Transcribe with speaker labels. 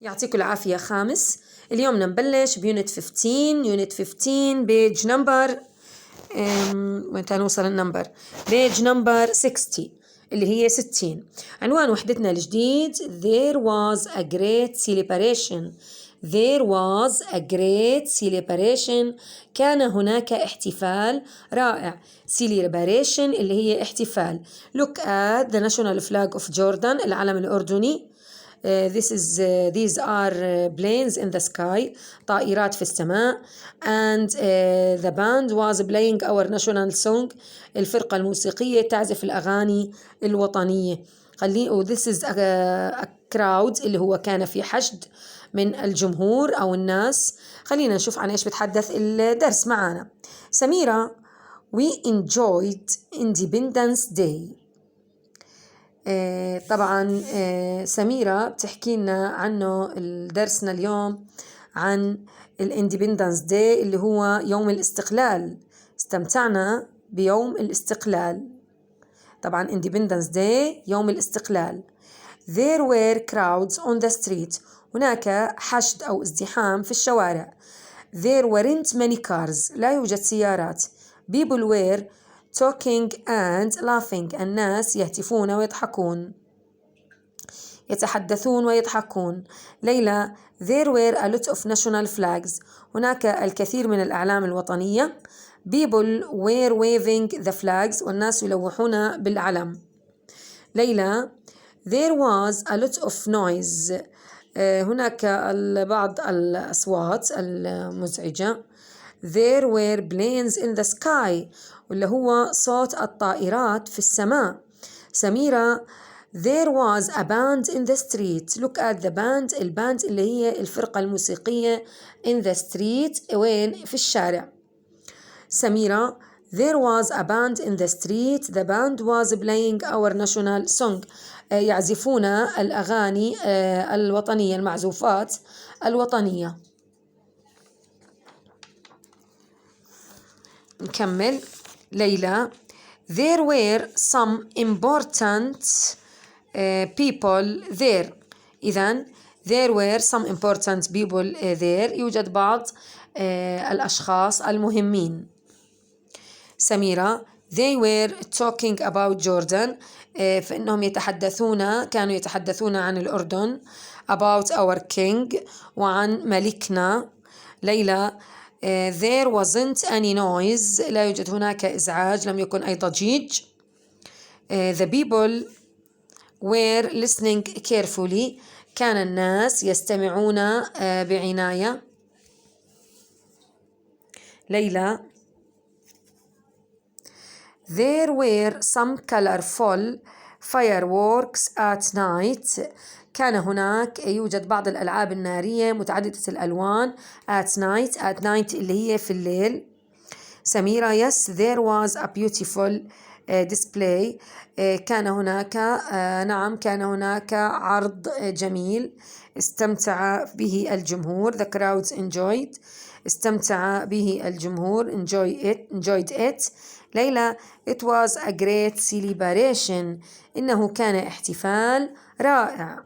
Speaker 1: يعطيكم العافية. خامس، اليوم نبلش بيونت 15. يونت 15 بيج نمبر متى نوصل النمبر؟ بيج نمبر 60 اللي هي 60. عنوان وحدتنا الجديد There was a great celebration. There was a great celebration. كان هناك احتفال رائع. celebration اللي هي احتفال. Look at the national flag of Jordan. العلم الأردني. These are planes in the sky. طائرات في السماء. And the band was playing our national song. الفرقة الموسيقية تعزف الأغاني الوطنية. This is a crowd اللي هو كان في حشد من الجمهور أو الناس. خلينا نشوف عن إيش بتحدث الدرس معانا. سميرة we enjoyed Independence Day. طبعا سميرة بتحكي لنا عنه درسنا اليوم عن الاندبندنس داي اللي هو يوم الاستقلال. استمتعنا بيوم الاستقلال. طبعا اندبندنس داي يوم الاستقلال. There were crowds on the street. هناك حشد أو ازدحام في الشوارع. There weren't many cars. لا يوجد سيارات. People were talking and laughing. الناس يهتفون ويضحكون. يتحدثون ويضحكون. ليلى There were a lot of national flags. هناك الكثير من الأعلام الوطنية. People were waving the flags. والناس يلوحون بالعلم. ليلى There was a lot of noise. هناك بعض الأصوات المزعجة. There were planes in the sky. واللي هو صوت الطائرات في السماء. سميرة There was a band in the street. Look at the band. الباند اللي هي الفرقة الموسيقية in the street. وين؟ في الشارع. سميرة There was a band in the street. The band was playing our national song. يعزفون الأغاني الوطنية، المعزوفات الوطنية. نكمل. ليلى There were some important people there. إذن there were some important people there. يوجد بعض الأشخاص المهمين. سميرة They were talking about Jordan. فإنهم كانوا يتحدثون عن الأردن. About our king. وعن ملكنا. ليلى There wasn't any noise. لا يوجد هناك إزعاج، لم يكن أي ضجيج. The people were listening carefully. كان الناس يستمعون بعناية. ليلى There were some colorful fireworks at night. كان هناك يوجد بعض الألعاب النارية متعددة الألوان at night اللي هي في الليل. سميرة Yes, there was a beautiful display. كان هناك عرض جميل استمتع به الجمهور. The crowds enjoyed. استمتع به الجمهور. enjoyed it. ليلى It was a great celebration. إنه كان احتفال رائع.